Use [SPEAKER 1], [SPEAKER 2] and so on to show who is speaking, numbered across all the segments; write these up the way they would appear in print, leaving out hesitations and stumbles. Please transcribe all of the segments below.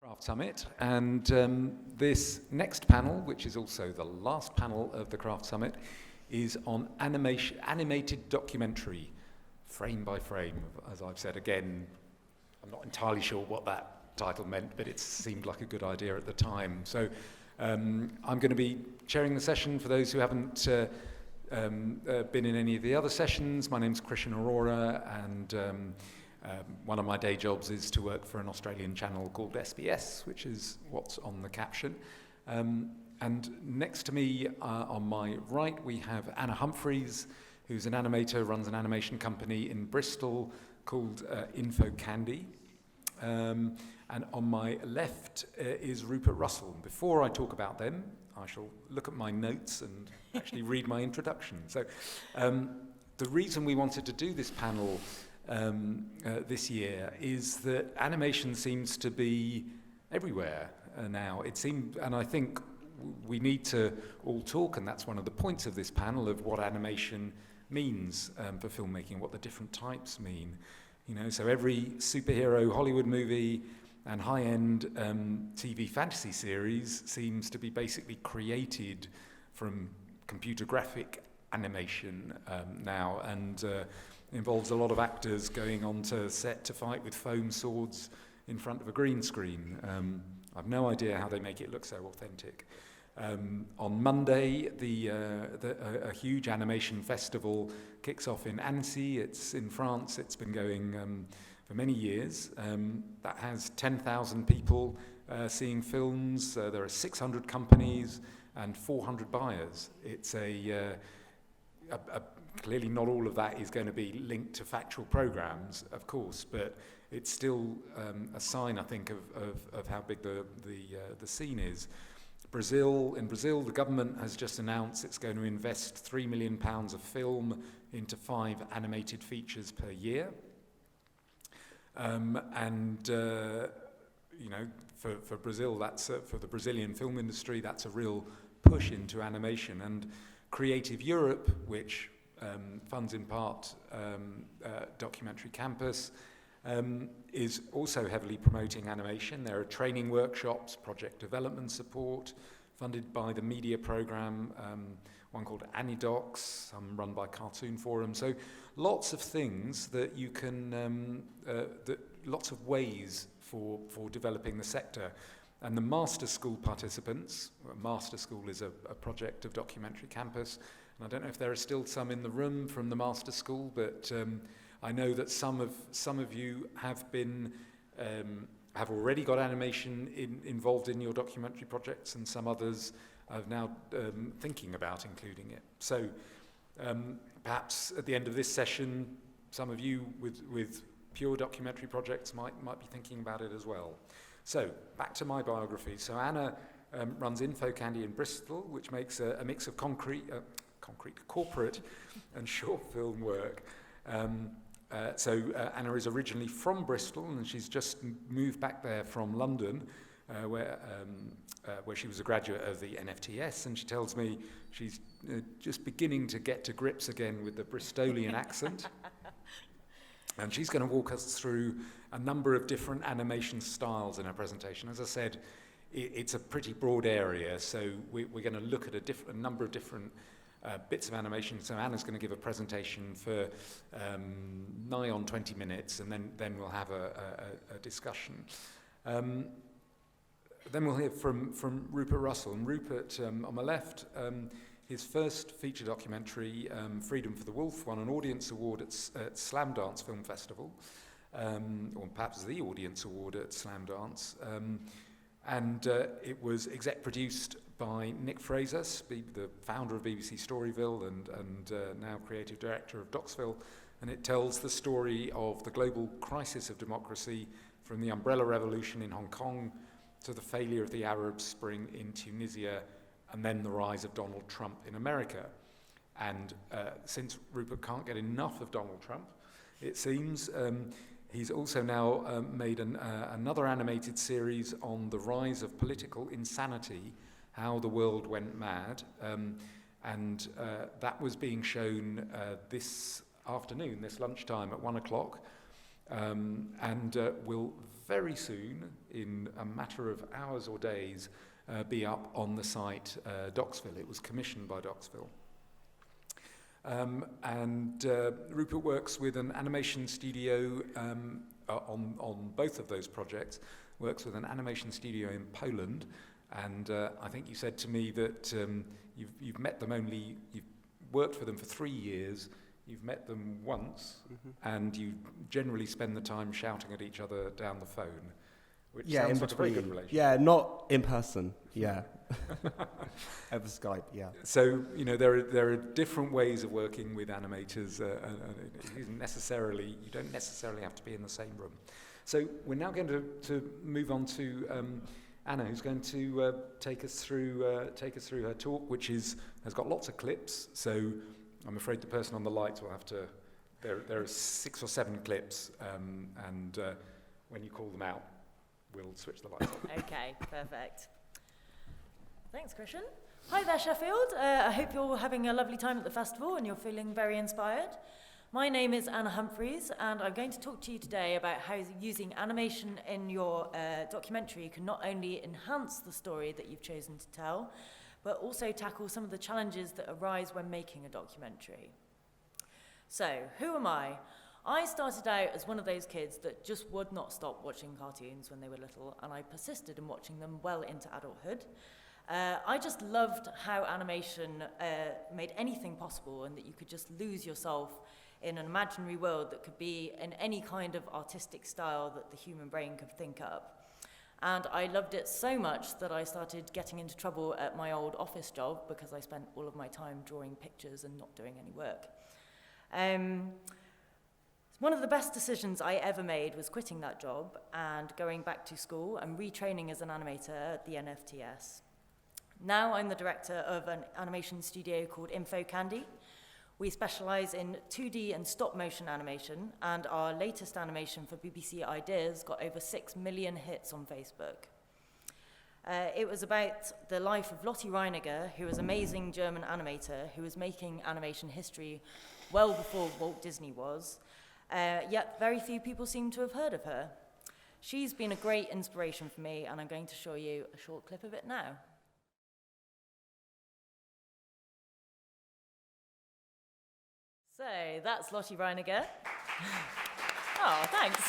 [SPEAKER 1] Craft Summit, and this next panel, which is also the last panel of the Craft Summit, is on animated documentary, frame by frame. As I've said again, I'm not entirely sure what that title meant, but it seemed like a good idea at the time. So I'm going to be chairing the session for those who haven't been in any of the other sessions. My name's Krishan, Arora, and one of my day jobs is to work for an Australian channel called SBS, which is what's on the caption. And next to me on my right, we have Anna Humphries, who's an animator, runs an animation company in Bristol called Info Candy. And on my left is Rupert Russell. Before I talk about them, I shall look at my notes and actually read my introduction. So the reason we wanted to do this panel this year is that animation seems to be everywhere now. It seems, and I think we need to all talk, and that's one of the points of this panel, of what animation means for filmmaking, what the different types mean. You know, so every superhero Hollywood movie and high-end TV fantasy series seems to be basically created from computer graphic animation now, and involves a lot of actors going onto set to fight with foam swords in front of a green screen. I've no idea how they make it look so authentic. On Monday, a huge animation festival kicks off in Annecy. It's in France. It's been going for many years. That has 10,000 people seeing films. There are 600 companies and 400 buyers. It's clearly not all of that is going to be linked to factual programs, of course, but it's still a sign, I think, of how big the scene is. In Brazil, the government has just announced it's going to invest £3 million of film into 5 animated features per year. You know, for Brazil, that's for the Brazilian film industry, that's a real push into animation. And Creative Europe, which funds in part Documentary Campus, is also heavily promoting animation. There are training workshops, project development support, funded by the media program, one called Anidocs, some run by Cartoon Forum. So lots of things that you can, lots of ways for developing the sector. And the Master School participants, Master School is a project of Documentary Campus, and I don't know if there are still some in the room from the Master School, but I know that some of you have already got animation involved in your documentary projects, and some others are now thinking about including it. So perhaps at the end of this session, some of you with pure documentary projects might be thinking about it as well. So back to my biography. So Anna runs Info Candy in Bristol, which makes a mix of corporate and short film work. Anna is originally from Bristol, and she's just moved back there from London, where she was a graduate of the NFTS, and she tells me she's just beginning to get to grips again with the Bristolian accent. And she's going to walk us through a number of different animation styles in her presentation. As I said, it's a pretty broad area, so we're going to look at a number of different bits of animation. So Anna's going to give a presentation for nigh on 20 minutes, and then we'll have a discussion. Then we'll hear from Rupert Russell. And Rupert, on my left, his first feature documentary, Freedom for the Wolf, won an audience award at Slam Dance Film Festival, or perhaps the audience award at Slam Dance. It was exec produced by Nick Fraser, the founder of BBC Storyville and now creative director of Docsville, and it tells the story of the global crisis of democracy from the Umbrella Revolution in Hong Kong to the failure of the Arab Spring in Tunisia, and then the rise of Donald Trump in America. And since Rupert can't get enough of Donald Trump, it seems, he's also now made another animated series on the rise of political insanity, how the world went mad, and that was being shown this afternoon, this lunchtime at 1 o'clock, and will very soon, in a matter of hours or days, be up on the site Doxville. It was commissioned by Doxville. And Rupert works with an animation studio on both of those projects, works with an animation studio in Poland, and I think you said to me that you've met them you've worked for them for 3 years, you've met them once, and you generally spend the time shouting at each other down the phone, which sounds like a very good relationship.
[SPEAKER 2] Yeah, not in person, yeah. Over Skype, yeah.
[SPEAKER 1] So, there are different ways of working with animators, and you don't necessarily have to be in the same room. So we're now going to move on to Anna, who's going to take us through her talk, which has got lots of clips. So I'm afraid the person on the lights will have to. There are 6 or 7 clips, and when you call them out, we'll switch the lights on.
[SPEAKER 3] Okay, perfect. Thanks, Krishan. Hi there, Sheffield. I hope you're having a lovely time at the festival and you're feeling very inspired. My name is Anna Humphries, and I'm going to talk to you today about how using animation in your documentary can not only enhance the story that you've chosen to tell, but also tackle some of the challenges that arise when making a documentary. So, who am I? I started out as one of those kids that just would not stop watching cartoons when they were little, and I persisted in watching them well into adulthood. I just loved how animation made anything possible, and that you could just lose yourself in an imaginary world that could be in any kind of artistic style that the human brain could think up. And I loved it so much that I started getting into trouble at my old office job because I spent all of my time drawing pictures and not doing any work. One of the best decisions I ever made was quitting that job and going back to school and retraining as an animator at the NFTS. Now I'm the director of an animation studio called Info Candy. We specialise in 2D and stop-motion animation, and our latest animation for BBC Ideas got over 6 million hits on Facebook. It was about the life of Lotte Reiniger, who was an amazing German animator who was making animation history well before Walt Disney was, yet very few people seem to have heard of her. She's been a great inspiration for me, and I'm going to show you a short clip of it now. So that's Lotte Reiniger. Oh, thanks.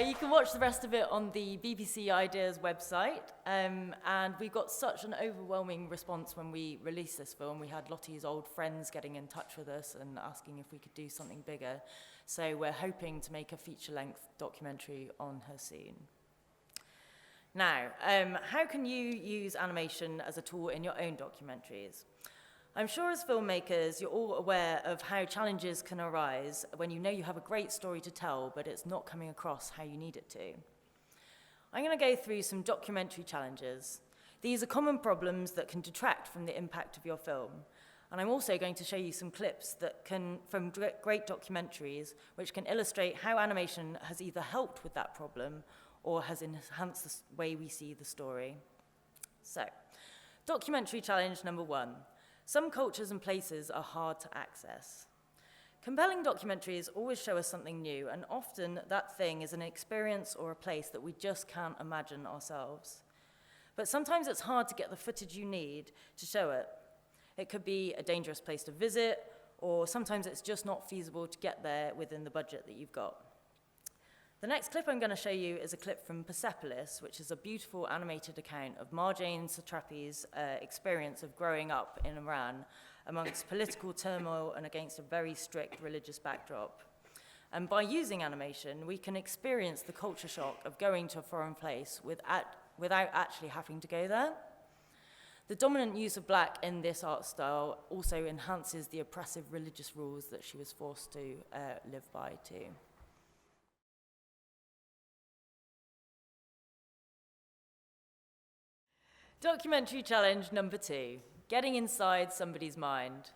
[SPEAKER 3] You can watch the rest of it on the BBC Ideas website, and we got such an overwhelming response when we released this film. We had Lotte's old friends getting in touch with us and asking if we could do something bigger. So we're hoping to make a feature-length documentary on her soon. Now, how can you use animation as a tool in your own documentaries? I'm sure as filmmakers, you're all aware of how challenges can arise when you know you have a great story to tell, but it's not coming across how you need it to. I'm going to go through some documentary challenges. These are common problems that can detract from the impact of your film. And I'm also going to show you some clips from great documentaries, which can illustrate how animation has either helped with that problem or has enhanced the way we see the story. So, documentary challenge number 1. Some cultures and places are hard to access. Compelling documentaries always show us something new, and often that thing is an experience or a place that we just can't imagine ourselves. But sometimes it's hard to get the footage you need to show it. It could be a dangerous place to visit, or sometimes it's just not feasible to get there within the budget that you've got. The next clip I'm going to show you is a clip from Persepolis, which is a beautiful animated account of Marjane Satrapi's experience of growing up in Iran amongst political turmoil and against a very strict religious backdrop. And by using animation, we can experience the culture shock of going to a foreign place without actually having to go there. The dominant use of black in this art style also enhances the oppressive religious rules that she was forced to live by too. Documentary challenge number 2, getting inside somebody's mind.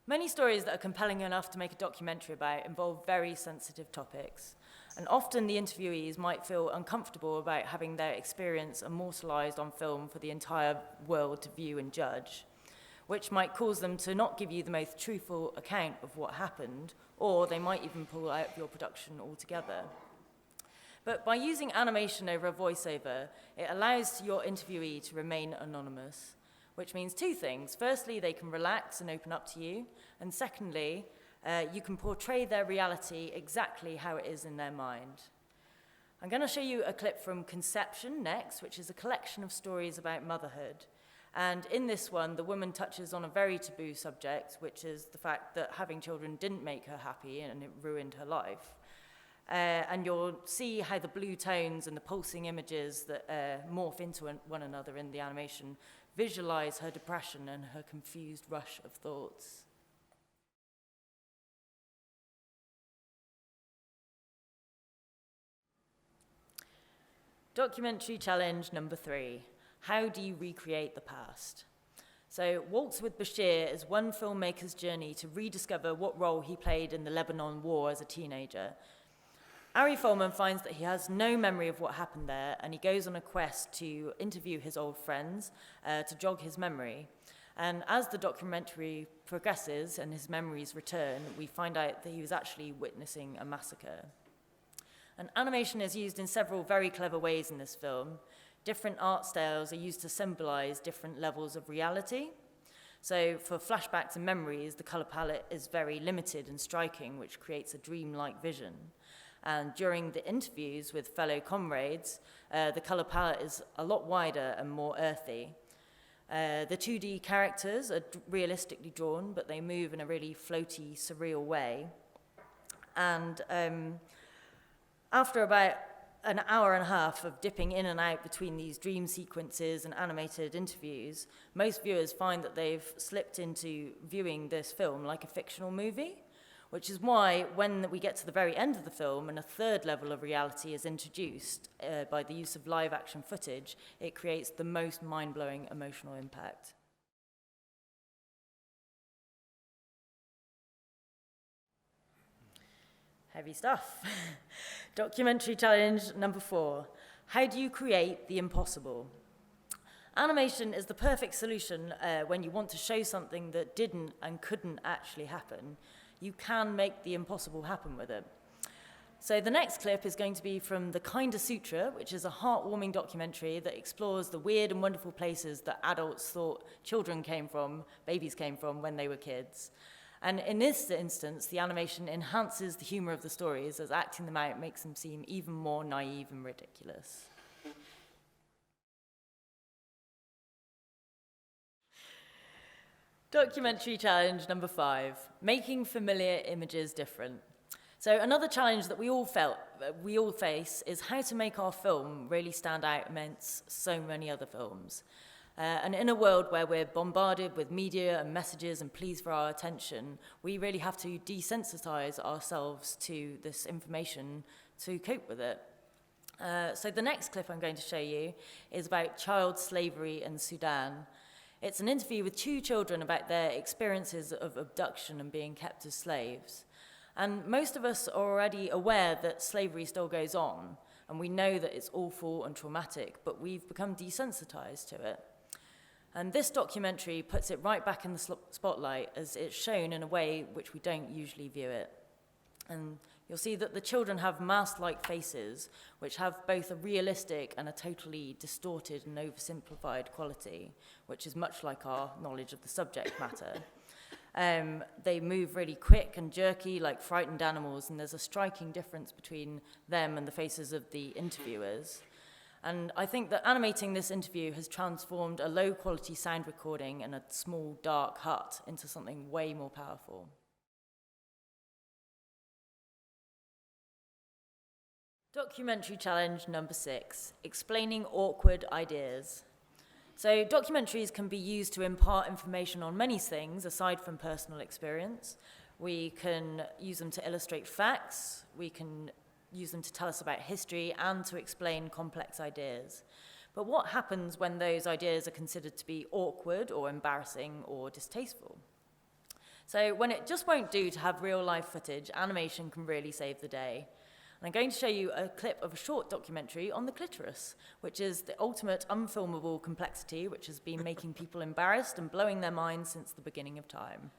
[SPEAKER 3] Many stories that are compelling enough to make a documentary about involve very sensitive topics, and often the interviewees might feel uncomfortable about having their experience immortalized on film for the entire world to view and judge, which might cause them to not give you the most truthful account of what happened, or they might even pull out of your production altogether. But by using animation over a voiceover, it allows your interviewee to remain anonymous, which means two things. Firstly, they can relax and open up to you. And secondly, you can portray their reality exactly how it is in their mind. I'm going to show you a clip from Conception next, which is a collection of stories about motherhood. And in this one, the woman touches on a very taboo subject, which is the fact that having children didn't make her happy and it ruined her life. And you'll see how the blue tones and the pulsing images that morph into one another in the animation visualize her depression and her confused rush of thoughts. Documentary challenge number 3. How do you recreate the past? So Waltz with Bashir is one filmmaker's journey to rediscover what role he played in the Lebanon War as a teenager. Ari Folman finds that he has no memory of what happened there, and he goes on a quest to interview his old friends to jog his memory. And as the documentary progresses and his memories return, we find out that he was actually witnessing a massacre. And animation is used in several very clever ways in this film. Different art styles are used to symbolize different levels of reality. So for flashbacks and memories, the color palette is very limited and striking, which creates a dreamlike vision. And during the interviews with fellow comrades, the color palette is a lot wider and more earthy. The 2D characters are realistically drawn, but they move in a really floaty, surreal way. And after about an hour and a half of dipping in and out between these dream sequences and animated interviews, most viewers find that they've slipped into viewing this film like a fictional movie, which is why when we get to the very end of the film and a third level of reality is introduced by the use of live action footage, it creates the most mind-blowing emotional impact. Heavy stuff. Documentary challenge number 4. How do you create the impossible? Animation is the perfect solution when you want to show something that didn't and couldn't actually happen. You can make the impossible happen with it. So the next clip is going to be from The Kinda Sutra, which is a heartwarming documentary that explores the weird and wonderful places that adults thought children came from, babies came from when they were kids. And in this instance, the animation enhances the humor of the stories as acting them out makes them seem even more naive and ridiculous. Documentary challenge number 5, making familiar images different. So another challenge that we all face is how to make our film really stand out amongst so many other films. And in a world where we're bombarded with media and messages and pleas for our attention, we really have to desensitize ourselves to this information to cope with it. So the next clip I'm going to show you is about child slavery in Sudan. It's an interview with 2 children about their experiences of abduction and being kept as slaves. And most of us are already aware that slavery still goes on, and we know that it's awful and traumatic, but we've become desensitized to it. And this documentary puts it right back in the spotlight as it's shown in a way which we don't usually view it. And you'll see that the children have mask-like faces, which have both a realistic and a totally distorted and oversimplified quality, which is much like our knowledge of the subject matter. They move really quick and jerky like frightened animals, and there's a striking difference between them and the faces of the interviewers. And I think that animating this interview has transformed a low-quality sound recording in a small, dark hut into something way more powerful. Documentary challenge number 6, explaining awkward ideas. So documentaries can be used to impart information on many things aside from personal experience. We can use them to illustrate facts, we can use them to tell us about history and to explain complex ideas. But what happens when those ideas are considered to be awkward or embarrassing or distasteful? So when it just won't do to have real-life footage, animation can really save the day. And I'm going to show you a clip of a short documentary on the clitoris, which is the ultimate unfilmable complexity, which has been making people embarrassed and blowing their minds since the beginning of time.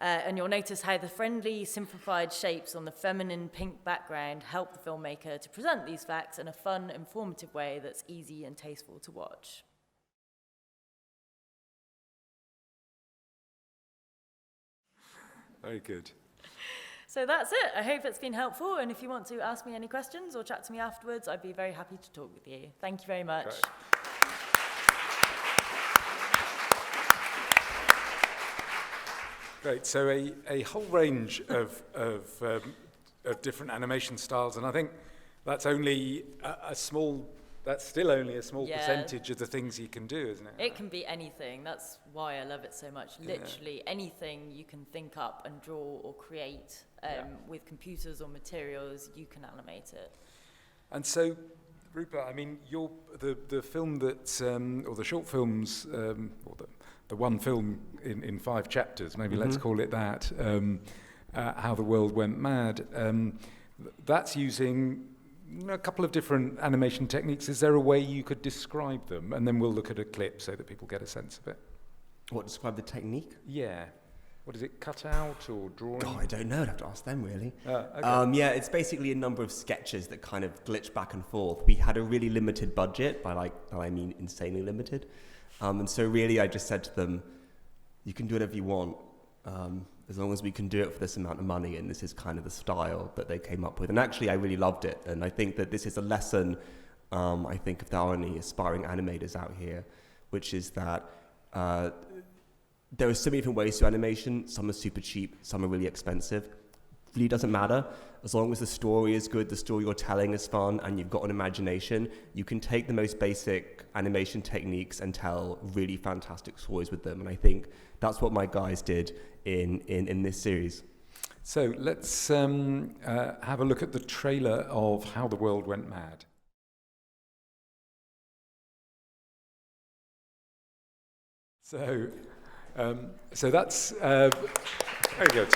[SPEAKER 3] And you'll notice how the friendly, simplified shapes on the feminine pink background help the filmmaker to present these facts in a fun, informative way that's easy and tasteful to watch.
[SPEAKER 1] Very good.
[SPEAKER 3] So that's it. I hope it's been helpful. And if you want to ask me any questions or chat to me afterwards, I'd be very happy to talk with you. Thank you very much.
[SPEAKER 1] Great. Great. So a whole range of different animation styles, and I think that's only that's still only a small percentage of the things you can do, isn't it?
[SPEAKER 3] It can be anything. That's why I love it so much. Literally anything you can think up and draw or create with computers or materials, you can animate it.
[SPEAKER 1] And so, Rupert, I mean, the film that, or the short films, or the one film in 5 chapters, maybe let's call it that, How the World Went Mad, that's using a couple of different animation techniques. Is there a way you could describe them? And then we'll look at a clip so that people get a sense of it.
[SPEAKER 2] What, describe the technique?
[SPEAKER 1] Yeah. What is it, cut out or drawing?
[SPEAKER 2] God, I don't know. I'd have to ask them, really.
[SPEAKER 1] Okay.
[SPEAKER 2] Yeah, it's basically a number of sketches that kind of glitch back and forth. We had a really limited budget, I mean insanely limited. And so really I just said to them, you can do whatever you want, as long as we can do it for this amount of money, and this is kind of the style that they came up with. And actually I really loved it, and I think that this is a lesson, I think, if there are any aspiring animators out here, which is that there are so many different ways to animation. Some are super cheap, some are really expensive. Really doesn't matter. As long as the story is good, the story you're telling is fun, and you've got an imagination, you can take the most basic animation techniques and tell really fantastic stories with them. And I think that's what my guys did in this series.
[SPEAKER 1] So let's have a look at the trailer of How the World Went Mad. So that's very good.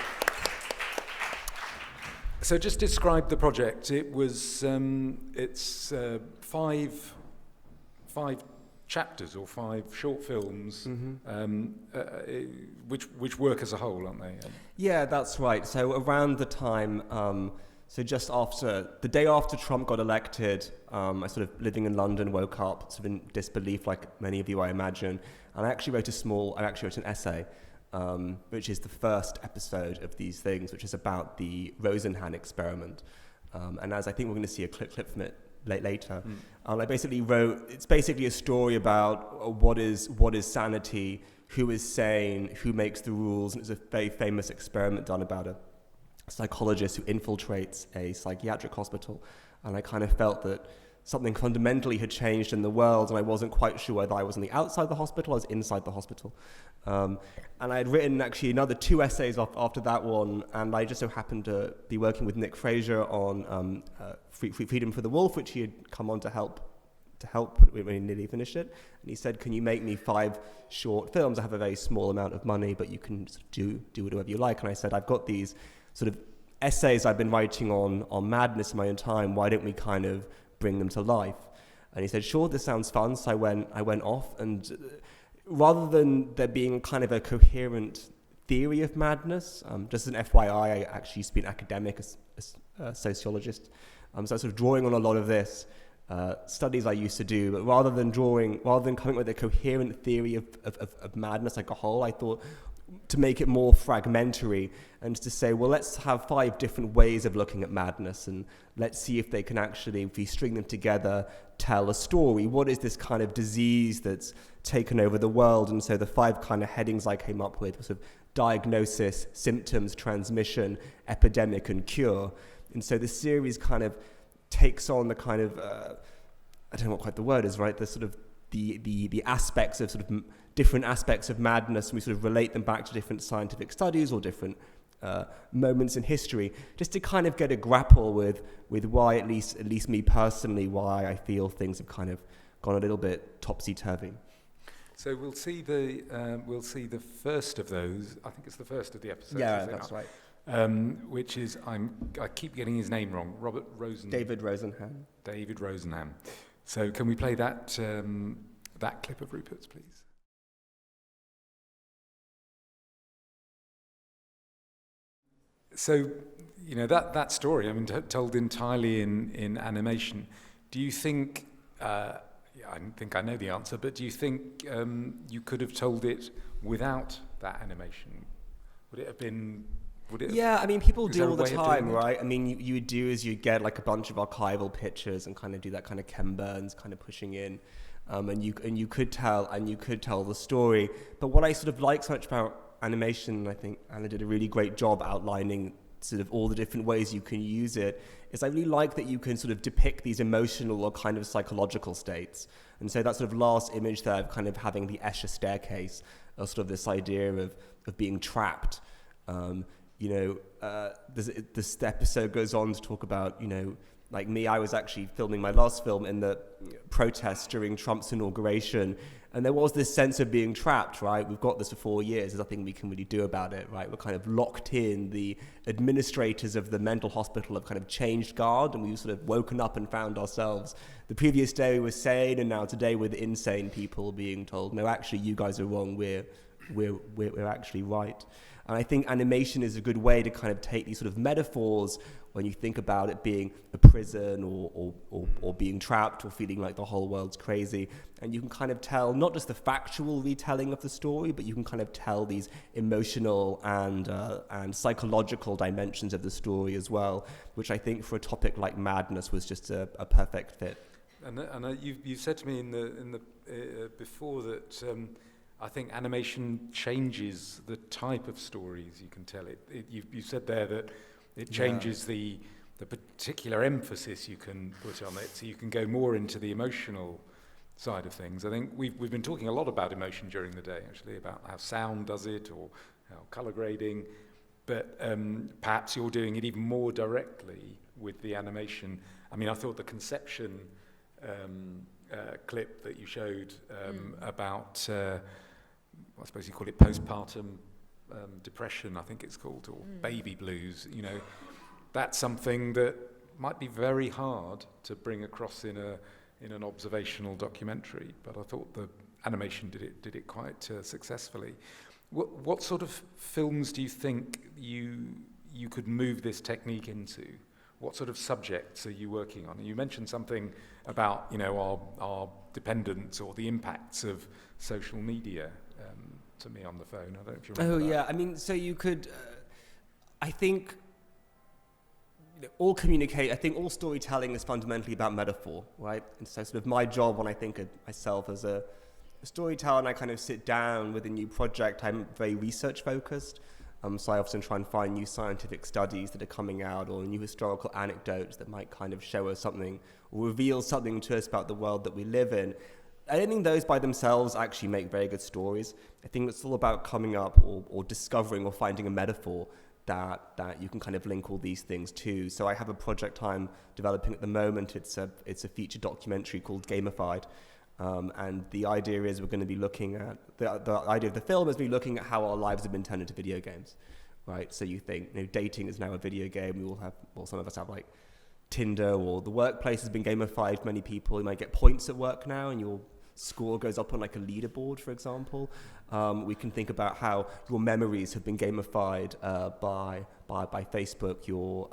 [SPEAKER 1] So just describe the project. It was it's 5 chapters or 5 short films, which work as a whole, aren't they?
[SPEAKER 2] Yeah, that's right. So around the time, so just after the day after Trump got elected, I sort of living in London, woke up sort of in disbelief, like many of you, I imagine, and I actually wrote an essay. Which is the first episode of these things, which is about the Rosenhan Experiment. And as I think we're going to see a clip from it later, I basically wrote, it's basically a story about what is sanity, who is sane, who makes the rules, and it's a very famous experiment done about a psychologist who infiltrates a psychiatric hospital. And I kind of felt that something fundamentally had changed in the world, and I wasn't quite sure whether I was on the outside of the hospital or I was inside the hospital. And I had written actually another 2 essays after that one, and I just so happened to be working with Nick Fraser on Freedom for the Wolf, which he had come on to help when he nearly finished it. And he said, can you make me 5 short films? I have a very small amount of money, but you can sort of do whatever you like. And I said, I've got these sort of essays I've been writing on madness in my own time. Why don't we kind of bring them to life? And he said, sure, this sounds fun. So I went off, and rather than there being kind of a coherent theory of madness, just as an FYI, I actually used to be an academic, a sociologist, so I was sort of drawing on a lot of this studies I used to do, but rather than coming up with a coherent theory of madness like a whole, I thought to make it more fragmentary and to say, well, let's have 5 different ways of looking at madness, and let's see if they can actually, if we string them together, tell a story. What is this kind of disease that's taken over the world? And so the 5 kind of headings I came up with was sort of diagnosis, symptoms, transmission, epidemic, and cure. And so the series kind of takes on the kind of, I don't know what quite the word is, right? The sort of the aspects of sort of different aspects of madness, and we sort of relate them back to different scientific studies or different moments in history, just to kind of get a grapple with why, at least me personally, why I feel things have kind of gone a little bit topsy-turvy.
[SPEAKER 1] So we'll see the first of those. I think it's the first of the episodes.
[SPEAKER 2] Yeah, that's right.
[SPEAKER 1] Which is, I keep getting his name wrong.
[SPEAKER 2] David Rosenhan.
[SPEAKER 1] David Rosenhan. So can we play that clip of Rupert's, please? So, that story, I mean, told entirely in animation. Do you think, I think I know the answer, but do you think you could have told it without that animation? Would it have been...
[SPEAKER 2] Yeah, I mean, people
[SPEAKER 1] is
[SPEAKER 2] do
[SPEAKER 1] there a
[SPEAKER 2] all the
[SPEAKER 1] way of
[SPEAKER 2] time,
[SPEAKER 1] doing it?
[SPEAKER 2] right? I mean, you would do is you get like a bunch of archival pictures and kind of do that kind of Ken Burns kind of pushing in. And you could tell the story. But what I sort of like so much about animation, I think Anna did a really great job outlining sort of all the different ways you can use it, is I really like that you can sort of depict these emotional or kind of psychological states. And so that sort of last image there of kind of having the Escher staircase, or sort of this idea of being trapped. This episode goes on to talk about, like me, I was actually filming my last film in the protests during Trump's inauguration, and there was this sense of being trapped, right? We've got this for 4 years, there's nothing we can really do about it, right? We're kind of locked in. The administrators of the mental hospital have kind of changed guard, and we've sort of woken up and found ourselves. The previous day we were sane, and now today we're the insane people being told, no, actually, you guys are wrong, we're actually right. And I think animation is a good way to kind of take these sort of metaphors when you think about it being a prison or being trapped or feeling like the whole world's crazy. And you can kind of tell not just the factual retelling of the story, but you can kind of tell these emotional and psychological dimensions of the story as well, which I think for a topic like madness was just a perfect fit.
[SPEAKER 1] And you said to me in the before that I think animation changes the type of stories you can tell. You said there that it changes the particular emphasis you can put on it, so you can go more into the emotional side of things. I think we've been talking a lot about emotion during the day, actually, about how sound does it or how colour grading, but perhaps you're doing it even more directly with the animation. I mean, I thought the conception clip that you showed about, I suppose you call it postpartum depression, I think it's called, or baby blues, that's something that might be very hard to bring across in an observational documentary, but I thought the animation did it quite successfully. What sort of films do you think you could move this technique into? What sort of subjects are you working on? You mentioned something about our dependence or the impacts of social media to me on the phone. I don't know if you remember that.
[SPEAKER 2] Yeah, I mean, so you could, I think, all storytelling is fundamentally about metaphor, right? And so sort of my job when I think of myself as a storyteller and I kind of sit down with a new project, I'm very research focused. So I often try and find new scientific studies that are coming out or new historical anecdotes that might kind of show us something or reveal something to us about the world that we live in. I don't think those by themselves actually make very good stories. I think it's all about coming up or discovering or finding a metaphor that you can kind of link all these things to. So I have a project I'm developing at the moment. It's a feature documentary called Gamified. And the idea is we're going to be looking at, the idea of the film is we're looking at how our lives have been turned into video games, right? So you think, dating is now a video game. We all have, well, some of us have like Tinder, or the workplace has been gamified for many people. You might get points at work now and your score goes up on like a leaderboard, for example. We can think about how your memories have been gamified by Facebook, your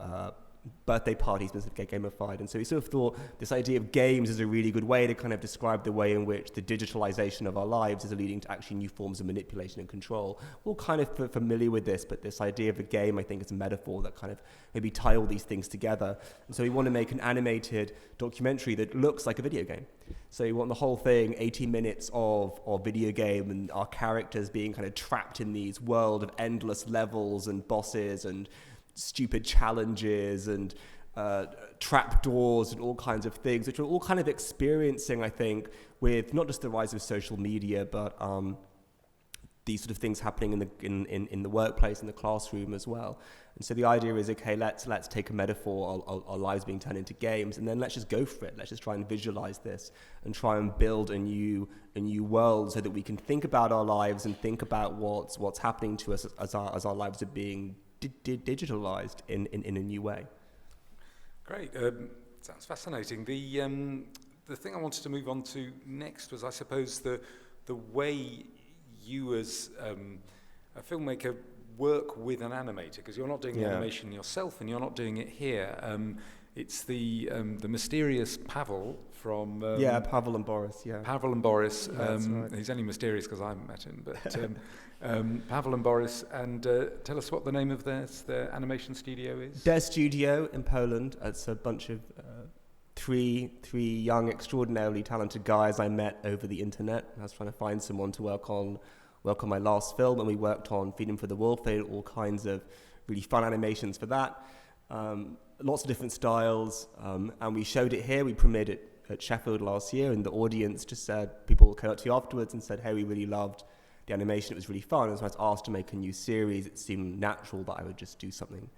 [SPEAKER 2] birthday parties get gamified. And so we sort of thought this idea of games is a really good way to kind of describe the way in which the digitalization of our lives is leading to actually new forms of manipulation and control. We're all kind of familiar with this, but this idea of a game, I think, is a metaphor that kind of maybe tie all these things together. And so we want to make an animated documentary that looks like a video game. So we want the whole thing, 80 minutes of video game and our characters being kind of trapped in these world of endless levels and bosses and stupid challenges and trapdoors and all kinds of things, which we're all kind of experiencing, I think, with not just the rise of social media, but these sort of things happening in the workplace, in the classroom as well. And so the idea is, okay, let's take a metaphor, our lives being turned into games, and then let's just go for it. Let's just try and visualize this and try and build a new world so that we can think about our lives and think about what's happening to us as our lives are being digitalized in a new way.
[SPEAKER 1] Great. Sounds fascinating. The thing I wanted to move on to next was, I suppose, the way you as a filmmaker work with an animator, because you're not doing the animation yourself, and you're not doing it here. It's the mysterious Pavel from...
[SPEAKER 2] Pavel and Boris,
[SPEAKER 1] Pavel and Boris.
[SPEAKER 2] That's right.
[SPEAKER 1] He's only mysterious because I haven't met him, but Pavel and Boris. And tell us what the name of their animation studio is.
[SPEAKER 2] Their studio in Poland. It's a bunch of three young, extraordinarily talented guys I met over the internet. I was trying to find someone to work on my last film, and we worked on Freedom for the Wolf. They did all kinds of really fun animations for that. Lots of different styles, and we showed it here. We premiered it at Sheffield last year, and the audience just said, people came up to you afterwards and said, hey, we really loved the animation, it was really fun. And so I was asked to make a new series. It seemed natural that I would just do something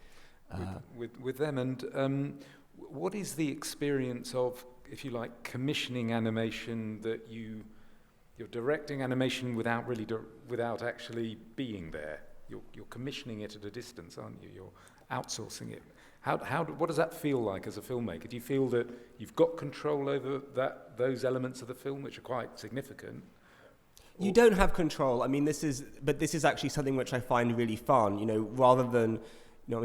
[SPEAKER 1] with them. And what is the experience of, if you like, commissioning animation that you're directing animation without really without actually being there? You're commissioning it at a distance, aren't you? You're outsourcing it. What does that feel like as a filmmaker? Do you feel that you've got control over those elements of the film which are quite significant?
[SPEAKER 2] You don't have control. I mean, this is actually something which I find really fun. You know, rather than,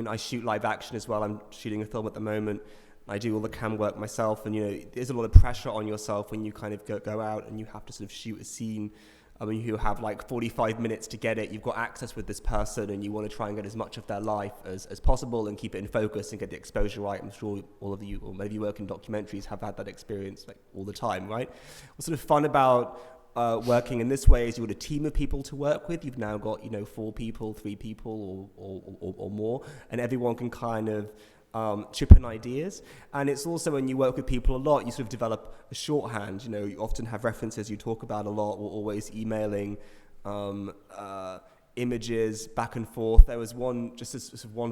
[SPEAKER 2] I shoot live action as well. I'm shooting a film at the moment. I do all the cam work myself, and there's a lot of pressure on yourself when you kind of go out and you have to sort of shoot a scene. I mean, you have like 45 minutes to get it. You've got access with this person, and you want to try and get as much of their life as possible and keep it in focus and get the exposure right. I'm sure all of you, or maybe you work in documentaries, have had that experience like all the time, right? What's sort of fun about working in this way is you've got a team of people to work with. You've now got 4 people, 3 people, or more, and everyone can kind of chip in ideas. And it's also, when you work with people a lot, you sort of develop a shorthand. You often have references you talk about a lot. We're always emailing images back and forth. There was one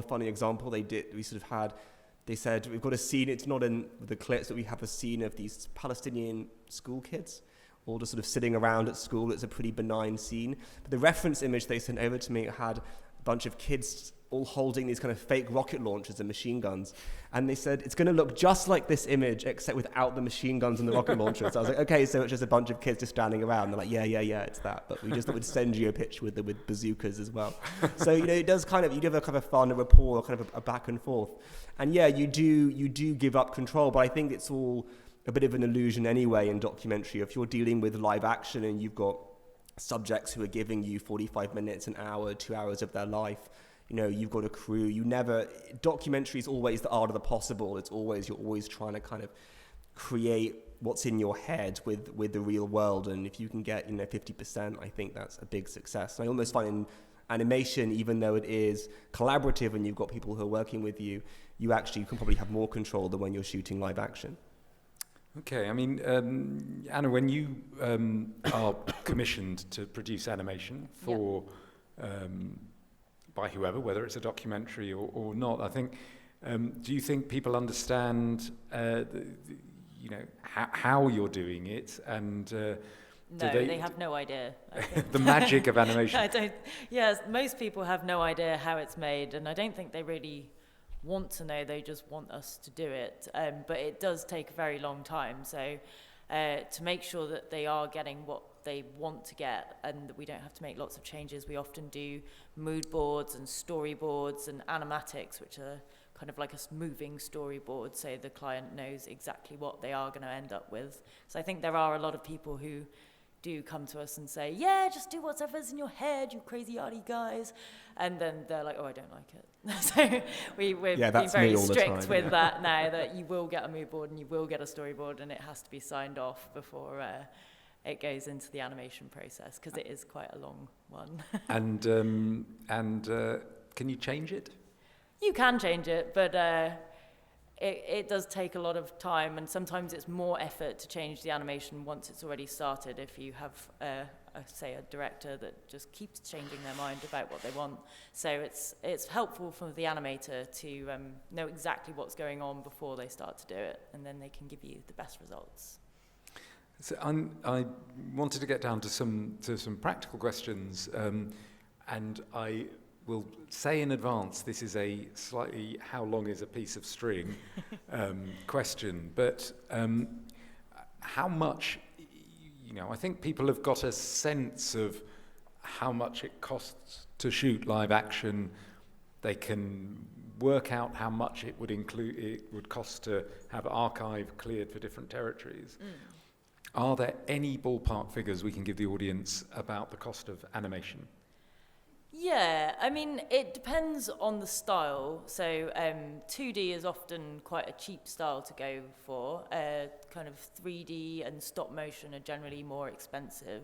[SPEAKER 2] funny example they said, we've got a scene, it's not in the clips, but we have a scene of these Palestinian school kids all just sort of sitting around at school. It's a pretty benign scene. But the reference image they sent over to me had a bunch of kids all holding these kind of fake rocket launchers and machine guns. And they said, it's going to look just like this image, except without the machine guns and the rocket launchers. So I was like, okay, so it's just a bunch of kids just standing around. They're like, yeah, it's that. But we just thought we'd send you a picture with bazookas as well. So, it does you give a kind of fun, a rapport, kind of a back and forth. And yeah, you do give up control, but I think it's all a bit of an illusion anyway in documentary. If you're dealing with live action and you've got subjects who are giving you 45 minutes, an hour, 2 hours of their life, you've got a crew. Documentary is always the art of the possible. You're always trying to kind of create what's in your head with the real world. And if you can get, 50%, I think that's a big success. And I almost find in animation, even though it is collaborative and you've got people who are working with you, you can probably have more control than when you're shooting live action.
[SPEAKER 1] Okay, I mean, Anna, when you are commissioned to produce animation for by whoever, whether it's a documentary or not, I think, do you think people understand, how you're doing it, and
[SPEAKER 3] no, they have no idea.
[SPEAKER 1] The magic of animation.
[SPEAKER 3] Yes, most people have no idea how it's made, and I don't think they really want to know. They just want us to do it, but it does take a very long time. So to make sure that they are getting what they want to get and that we don't have to make lots of changes, we often do mood boards and storyboards and animatics, which are kind of like a moving storyboard, so the client knows exactly what they are going to end up with. So I think there are a lot of people who do come to us and say, yeah, just do whatever's in your head, you crazy arty guys. And then they're like, oh, I don't like it. So we're being very strict with that now, that you will get a mood board and you will get a storyboard, and it has to be signed off before it goes into the animation process, because it is quite a long one. And
[SPEAKER 1] can you change it?
[SPEAKER 3] You can change it, but it does take a lot of time, and sometimes it's more effort to change the animation once it's already started. If you have, say, a director that just keeps changing their mind about what they want. So it's helpful for the animator to know exactly what's going on before they start to do it, and then they can give you the best results.
[SPEAKER 1] So I wanted to get down to some practical questions, and I will say in advance this is a slightly how long is a piece of string question, but how much, I think people have got a sense of how much it costs to shoot live action. They can work out how much it would cost to have archive cleared for different territories. Are there any ballpark figures we can give the audience about the cost of animation?
[SPEAKER 3] Yeah, I mean, it depends on the style. So 2D is often quite a cheap style to go for. Kind of 3D and stop motion are generally more expensive.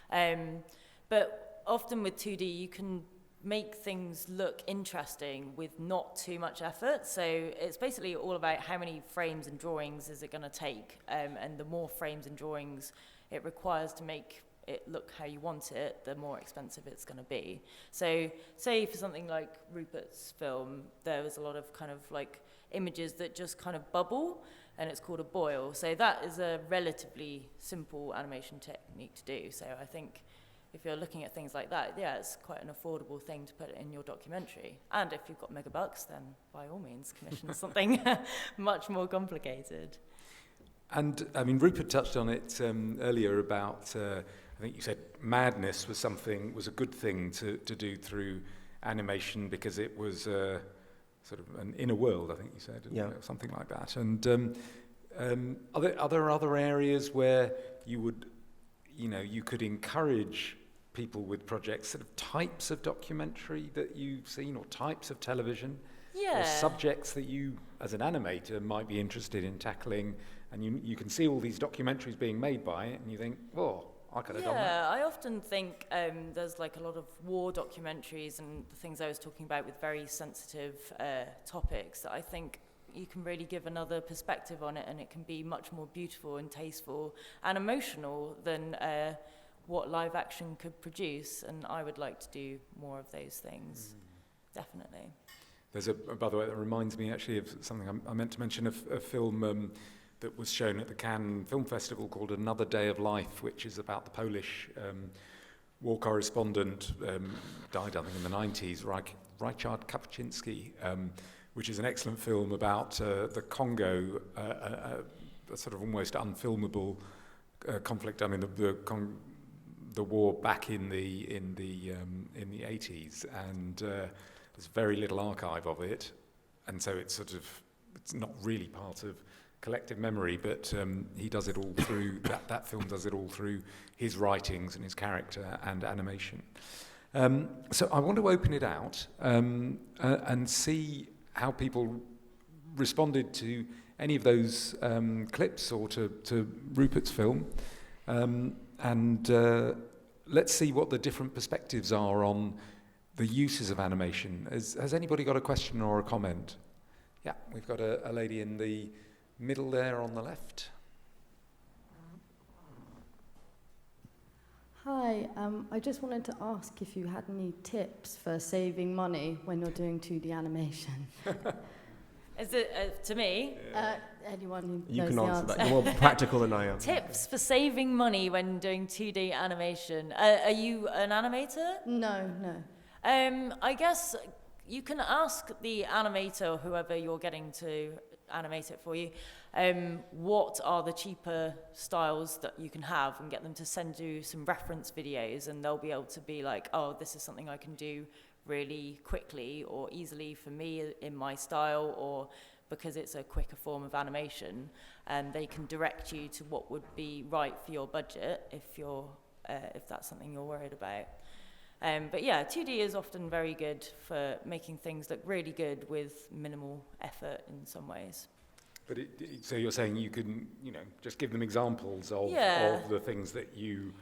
[SPEAKER 3] But often with 2D, you can make things look interesting with not too much effort. So it's basically all about how many frames and drawings is it going to take. And the more frames and drawings it requires to make it look how you want it, the more expensive it's going to be. So say for something like Rupert's film, there was a lot of kind of like images that just kind of bubble, and it's called a boil. So that is a relatively simple animation technique to do. So I think if you're looking at things like that, yeah, it's quite an affordable thing to put in your documentary. And if you've got megabucks, then by all means commission something much more complicated.
[SPEAKER 1] And I mean, Rupert touched on it earlier about, I think you said madness was a good thing to do through animation because it was sort of an inner world, I think you said,
[SPEAKER 2] yeah.
[SPEAKER 1] Something like that. And are there other areas where you could encourage people with projects, sort of types of documentary that you've seen or types of television?
[SPEAKER 3] Yeah.
[SPEAKER 1] Or subjects that you, as an animator, might be interested in tackling, and you can see all these documentaries being made by it, and you think, oh, I could have done that.
[SPEAKER 3] Yeah, I often think there's like a lot of war documentaries and the things I was talking about with very sensitive topics that I think you can really give another perspective on it, and it can be much more beautiful and tasteful and emotional than what live action could produce, and I would like to do more of those things, definitely.
[SPEAKER 1] There's by the way, that reminds me actually of something I meant to mention, a film that was shown at the Cannes Film Festival called Another Day of Life, which is about the Polish war correspondent, died I think in the 90s, Ryszard Kapuscinski, which is an excellent film about the Congo, a sort of almost unfilmable conflict. I mean, the war back in the 80s, and there's very little archive of it, and so it's not really part of collective memory, but he does it all through that film does it all through his writings and his character and animation. So I want to open it out and see how people responded to any of those clips or to Rupert's film, and let's see what the different perspectives are on the uses of animation. Has anybody got a question or a comment? Yeah, we've got a lady in the middle there on the left.
[SPEAKER 4] Hi, I just wanted to ask if you had any tips for saving money when you're doing 2D animation.
[SPEAKER 3] Is it to me?
[SPEAKER 4] Anyone who
[SPEAKER 2] You
[SPEAKER 4] knows
[SPEAKER 2] can
[SPEAKER 4] the
[SPEAKER 2] answer
[SPEAKER 4] answer.
[SPEAKER 2] that. You're more practical than I am.
[SPEAKER 3] Tips for saving money when doing 2D animation. Are you an animator?
[SPEAKER 4] No.
[SPEAKER 3] I guess you can ask the animator or whoever you're getting to animate it for you, what are the cheaper styles that you can have, and get them to send you some reference videos, and they'll be able to be like, oh, this is something I can do really quickly or easily for me in my style, or because it's a quicker form of animation, and they can direct you to what would be right for your budget if that's something you're worried about. But yeah, 2D is often very good for making things look really good with minimal effort in some ways.
[SPEAKER 1] But so you're saying you can, just give them examples of the things that you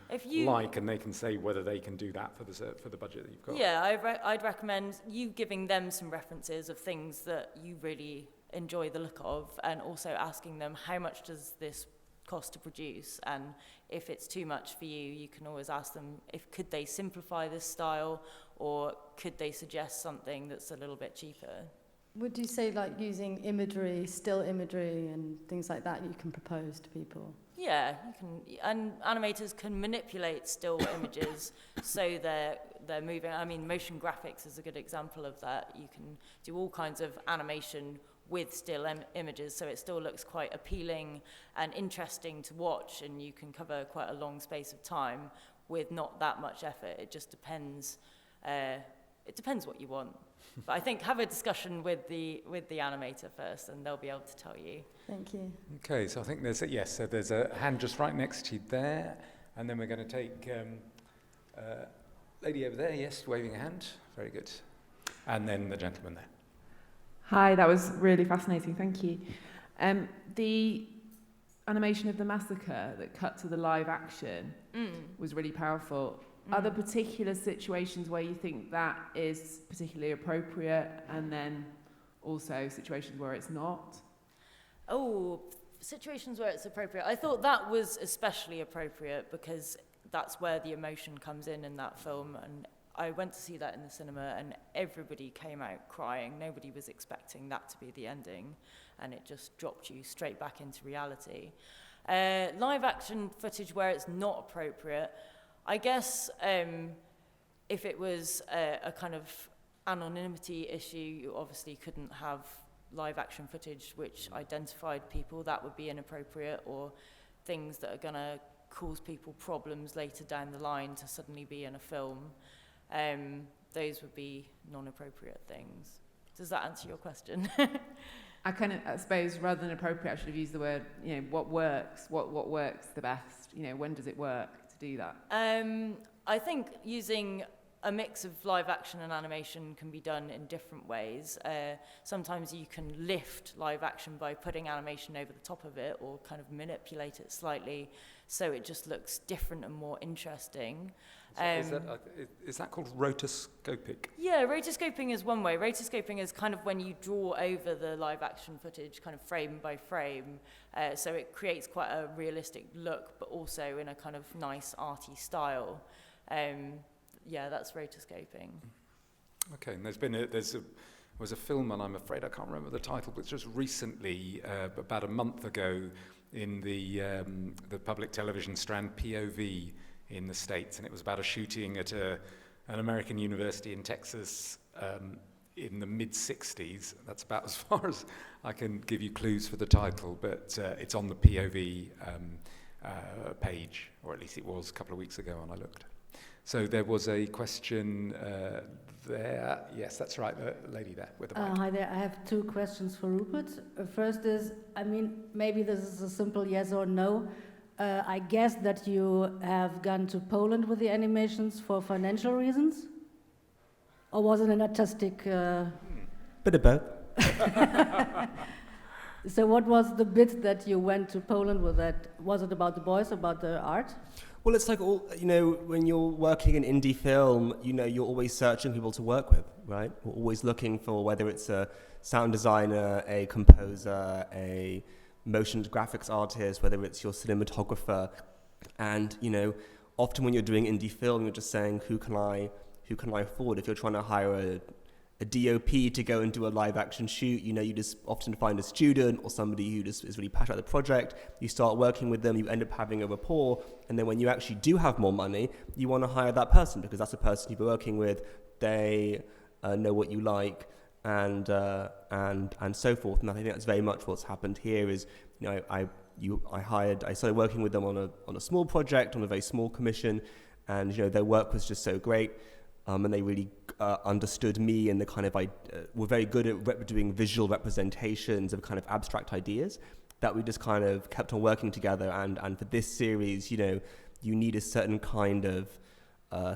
[SPEAKER 1] like, and they can say whether they can do that for the budget that you've got.
[SPEAKER 3] Yeah, I'd recommend you giving them some references of things that you really enjoy the look of, and also asking them how much does this cost to produce, and if it's too much for you, you can always ask them could they simplify this style, or could they suggest something that's a little bit cheaper.
[SPEAKER 4] Would you say like using imagery, still imagery and things like that you can propose to people?
[SPEAKER 3] Yeah, you can, and animators can manipulate still images so they're moving. I mean, motion graphics is a good example of that. You can do all kinds of animation with still images, so it still looks quite appealing and interesting to watch, and you can cover quite a long space of time with not that much effort. It just depends. It depends what you want. But I think have a discussion with the animator first, and they'll be able to tell you.
[SPEAKER 4] Thank you.
[SPEAKER 1] Okay, so I think so there's a hand just right next to you there, and then we're going to take lady over there, yes, waving a hand. Very good. And then the gentleman there.
[SPEAKER 5] Hi, that was really fascinating, thank you. The animation of the massacre that cut to the live action was really powerful. Are there particular situations where you think that is particularly appropriate, and then also situations where it's not?
[SPEAKER 3] Oh, situations where it's appropriate. I thought that was especially appropriate because that's where the emotion comes in that film. And I went to see that in the cinema, and everybody came out crying. Nobody was expecting that to be the ending, and it just dropped you straight back into reality. Live action footage where it's not appropriate, I guess if it was a kind of anonymity issue, you obviously couldn't have live action footage which identified people. That would be inappropriate, or things that are going to cause people problems later down the line to suddenly be in a film. Those would be non-appropriate things. Does that answer your question?
[SPEAKER 5] I suppose rather than appropriate, I should have used the word, what works, what works the best, when does it work to do that?
[SPEAKER 3] I think using a mix of live action and animation can be done in different ways. Sometimes you can lift live action by putting animation over the top of it, or kind of manipulate it slightly so it just looks different and more interesting.
[SPEAKER 1] Is that called rotoscopic?
[SPEAKER 3] Yeah, rotoscoping is one way. Rotoscoping is kind of when you draw over the live action footage kind of frame by frame, so it creates quite a realistic look, but also in a kind of nice arty style. Yeah, that's rotoscoping. Okay, and
[SPEAKER 1] there was a film, and I'm afraid I can't remember the title, but just recently, about a month ago, in the public television strand POV in the States, and it was about a shooting at an American university in Texas in the mid-60s. That's about as far as I can give you clues for the title, but it's on the POV page, or at least it was a couple of weeks ago when I looked. So there was a question there. Yes, that's right, the lady there with the mic.
[SPEAKER 4] Hi there, I have two questions for Rupert. First is, maybe this is a simple yes or no. I guess that you have gone to Poland with the animations for financial reasons? Or was it an artistic...
[SPEAKER 2] Bit of both.
[SPEAKER 4] So what was the bit that you went to Poland with that? Was it about the boys, about the art?
[SPEAKER 2] Well, it's like when you're working in indie film, you're always searching people to work with, right? We're always looking for whether it's a sound designer, a composer, a motion graphics artist, whether it's your cinematographer. And, often when you're doing indie film, you're just saying, who can I afford? If you're trying to hire a DOP to go and do a live action shoot, you just often find a student or somebody who just is really passionate about the project. You start working with them, you end up having a rapport, and then when you actually do have more money, you want to hire that person because that's the person you've been working with. They know what you like, and so forth. And I think that's very much what's happened here. Is I started working with them on a small project, on a very small commission, and their work was just so great. And they really understood me, and were very good at doing visual representations of kind of abstract ideas that we just kind of kept on working together. And for this series, you need a certain kind of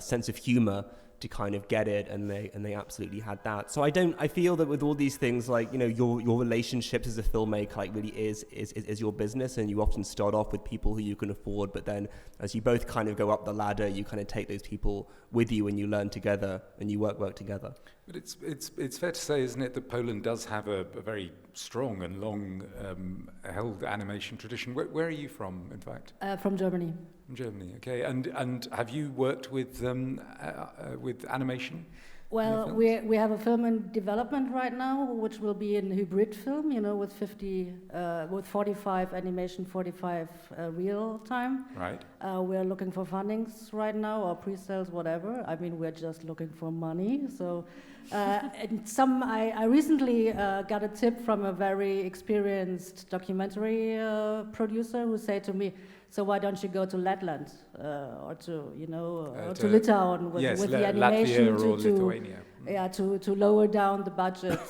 [SPEAKER 2] sense of humor to kind of get it, and they absolutely had that. So I feel that with all these things, your relationships as a filmmaker really is your business, and you often start off with people who you can afford, but then as you both kind of go up the ladder, you kind of take those people with you, and you learn together, and you work together.
[SPEAKER 1] But it's fair to say, isn't it, that Poland does have a very strong and long held animation tradition. Where are you from, in fact?
[SPEAKER 4] From Germany.
[SPEAKER 1] From Germany, okay. And have you worked with animation?
[SPEAKER 4] Well, we have a film in development right now, which will be in hybrid film, with 45 animation, 45 real time.
[SPEAKER 1] Right.
[SPEAKER 4] We're looking for fundings right now, or pre-sales, whatever. We're just looking for money. So, I recently got a tip from a very experienced documentary producer who said to me, So why don't you go to Letland or to, or to
[SPEAKER 1] to-
[SPEAKER 4] Litauen with the animation
[SPEAKER 1] Latvia or Lithuania.
[SPEAKER 4] yeah, to lower down the budget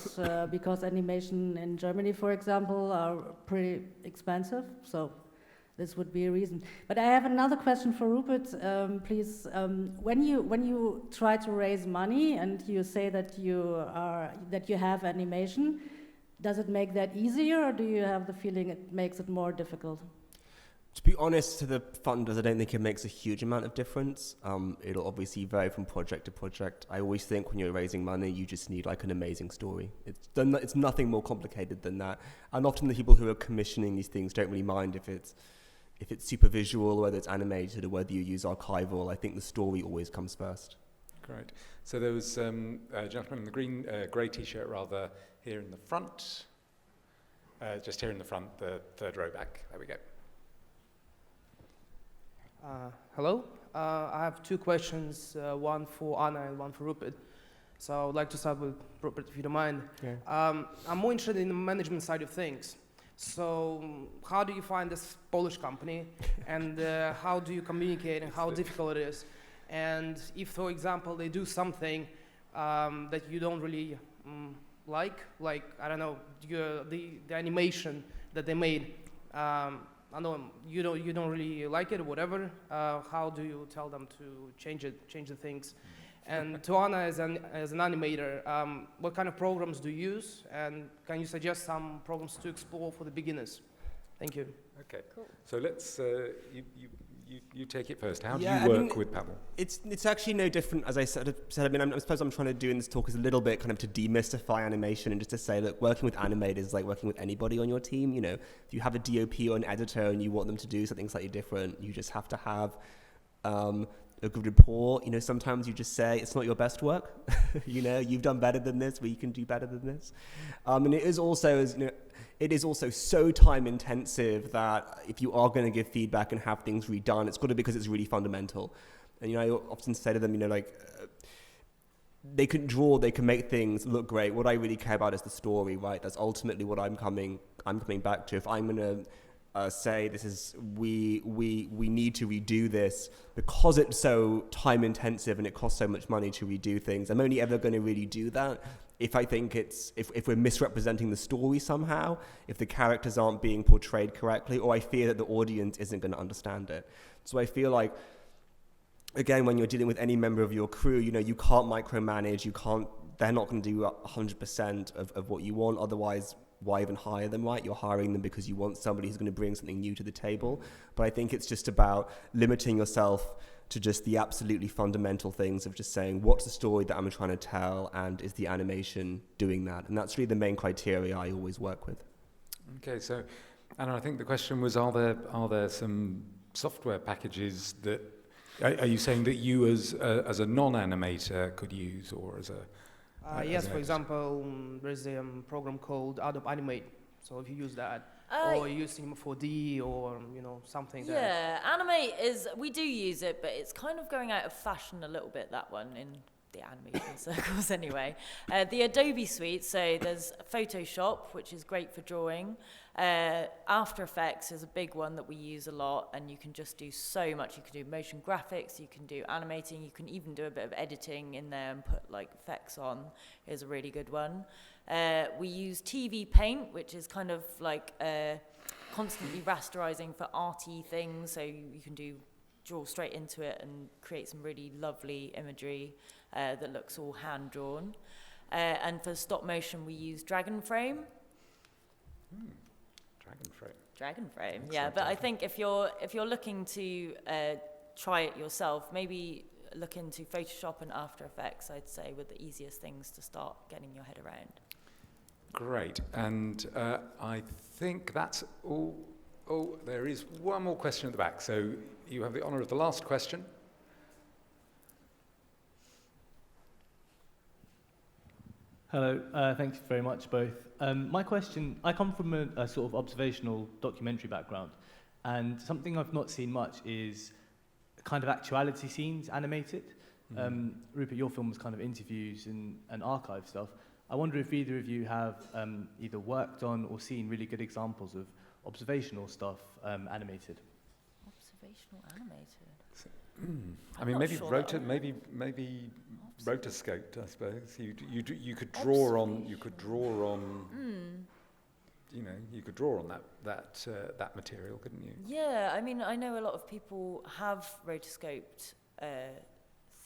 [SPEAKER 4] because animation in Germany, for example, are pretty expensive. So this would be a reason. But I have another question for Rupert, please. When you try to raise money and you say that you have animation, does it make that easier, or do you have the feeling it makes it more difficult?
[SPEAKER 2] To be honest, to the funders, I don't think it makes a huge amount of difference. It'll obviously vary from project to project. I always think when you're raising money, you just need like an amazing story. It's nothing more complicated than that. And often the people who are commissioning these things don't really mind if it's super visual, whether it's animated or whether you use archival. I think the story always comes first.
[SPEAKER 1] Great. So there was a gentleman in the grey T-shirt, rather, here in the front. Just here in the front, the third row back. There we go.
[SPEAKER 6] Hello. I have two questions, one for Anna and one for Rupert. So I would like to start with Rupert, if you don't mind.
[SPEAKER 2] Yeah.
[SPEAKER 6] I'm more interested in the management side of things. So how do you find this Polish company, and how do you communicate, and how difficult it is? And if, for example, they do something that you don't really like, I don't know, the animation that they made, I know you don't really like it or whatever. How do you tell them to change the things? And to Anna, as an animator, what kind of programs do you use? And can you suggest some programs to explore for the beginners? Thank you.
[SPEAKER 1] Okay. Cool. So let's you take it first. How do
[SPEAKER 2] Yeah,
[SPEAKER 1] you work with Pavel?
[SPEAKER 2] It's actually no different, as I said. I mean, I suppose I'm trying to do in this talk is a little bit kind of to demystify animation and just to say that working with animators is like working with anybody on your team. You know, if you have a DOP or an editor and you want them to do something slightly different, you just have to have a good rapport. You know, sometimes you just say it's not your best work. You know, you've done better than this, but you can do better than this. And it is also, as you know, it is also so time intensive that if you are going to give feedback and have things redone, it's got to be because it's really fundamental. And, you know, I often say to them, you know, like, they can draw, they can make things look great. What I really care about is the story, right? That's ultimately what I'm coming back to. If I'm going to say this is, we need to redo this because it's so time intensive and it costs so much money to redo things, I'm only ever going to really do that if I think if we're misrepresenting the story somehow, if the characters aren't being portrayed correctly, or I fear that the audience isn't going to understand it. So I feel like, again, when you're dealing with any member of your crew, you know, you can't micromanage, they're not going to do 100% of what you want, otherwise why even hire them, right? You're hiring them because you want somebody who's going to bring something new to the table. But I think it's just about limiting yourself to just the absolutely fundamental things of just saying, what's the story that I'm trying to tell, and is the animation doing that? And that's really the main criteria I always work with.
[SPEAKER 1] Okay, so Anna, I think the question was, are there some software packages that are you saying that you as a non-animator could use, or as a
[SPEAKER 6] yes, for example, there's a program called Adobe Animate. So if you use that, or you use Cinema 4D, or something.
[SPEAKER 3] Yeah, Animate we do use it, but it's kind of going out of fashion a little bit, that one, in the animation circles anyway. The Adobe suite, so there's Photoshop, which is great for drawing. After Effects is a big one that we use a lot, and you can just do so much. You can do motion graphics, you can do animating, you can even do a bit of editing in there and put like effects on. Is a really good one. We use TV Paint, which is kind of like constantly rasterizing for arty things, so you can draw straight into it and create some really lovely imagery that looks all hand-drawn. And for stop motion, we use Dragon Frame. Dragon Frame, yeah. But I think if you're looking to try it yourself, maybe look into Photoshop and After Effects, I'd say, were the easiest things to start getting your head around.
[SPEAKER 1] Great, and I think that's all. Oh, there is one more question at the back, so you have the honour of the last question.
[SPEAKER 7] Hello, thanks very much both. My question, I come from a sort of observational documentary background, and something I've not seen much is kind of actuality scenes animated. Rupert, your film was kind of interviews and archive stuff. I wonder if either of you have either worked on or seen really good examples of observational stuff animated.
[SPEAKER 3] Observational animated.
[SPEAKER 1] I mean,
[SPEAKER 3] not
[SPEAKER 1] maybe
[SPEAKER 3] sure that I
[SPEAKER 1] maybe rotoscoped. I suppose you could draw on. You could draw on. You know, you could draw on that material, couldn't you?
[SPEAKER 3] Yeah, I mean, I know a lot of people have rotoscoped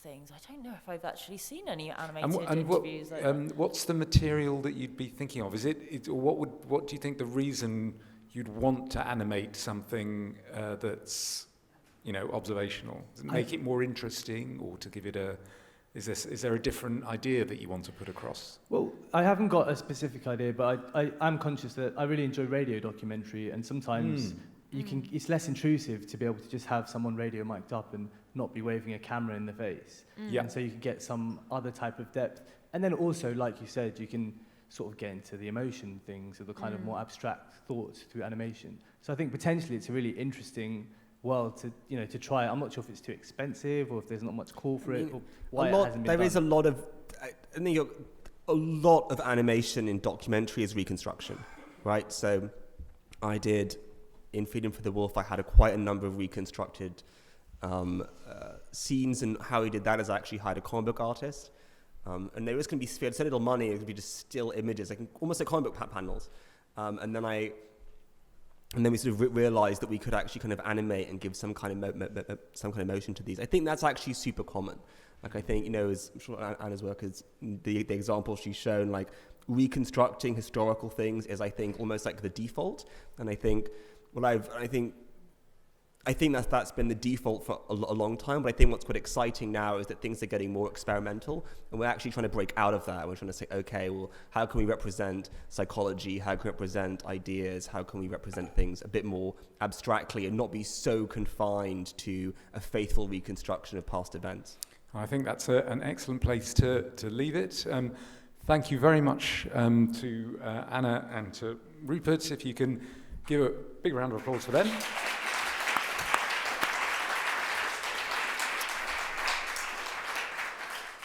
[SPEAKER 3] things. I don't know if I've actually seen any animated interviews.
[SPEAKER 1] What's the material that you'd be thinking of? Is it or what do you think the reason you'd want to animate something that's, you know, observational? Does it make it more interesting, or to give it a? Is there a different idea that you want to put across?
[SPEAKER 7] Well, I haven't got a specific idea, but I'm conscious that I really enjoy radio documentary, and sometimes it's less intrusive to be able to just have someone radio mic'd up and not be waving a camera in the face.
[SPEAKER 1] Yeah.
[SPEAKER 7] And so you can get some other type of depth. And then also, like you said, you can sort of get into the emotion things or the kind of more abstract thoughts through animation. So I think potentially it's a really interesting world to try. I'm not sure if it's too expensive or if there's not much call for it, or why it hasn't been done.
[SPEAKER 2] There is a lot of, I think a lot of animation in documentary is reconstruction, right? So I did, in Freedom for the Wolf, I had quite a number of reconstructed scenes, and how he did that is I actually hired a comic book artist. And there is going to be so little money, it would be just still images, like almost like comic book panels. And then we sort of realized that we could actually kind of animate and give some kind of motion to these. I think that's actually super common. Like, I think, as I'm sure Anna's work is the example she's shown, like reconstructing historical things is, I think, almost like the default. And I think that's been the default for a long time, but I think what's quite exciting now is that things are getting more experimental, and we're actually trying to break out of that. We're trying to say, okay, well, how can we represent psychology? How can we represent ideas? How can we represent things a bit more abstractly and not be so confined to a faithful reconstruction of past events?
[SPEAKER 1] I think that's an excellent place to leave it. Thank you very much to Anna and to Rupert. If you can give a big round of applause for them.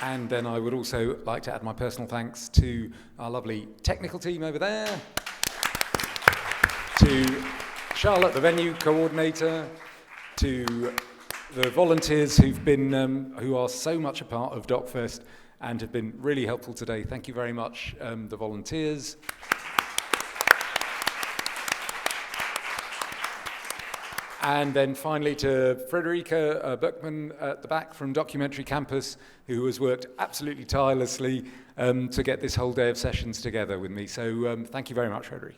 [SPEAKER 1] And then I would also like to add my personal thanks to our lovely technical team over there, to Charlotte, the venue coordinator, to the volunteers who are so much a part of DocFest and have been really helpful today. Thank you very much, the volunteers. And then finally to Frederica Buckman at the back from Documentary Campus, who has worked absolutely tirelessly to get this whole day of sessions together with me. So thank you very much, Frederica.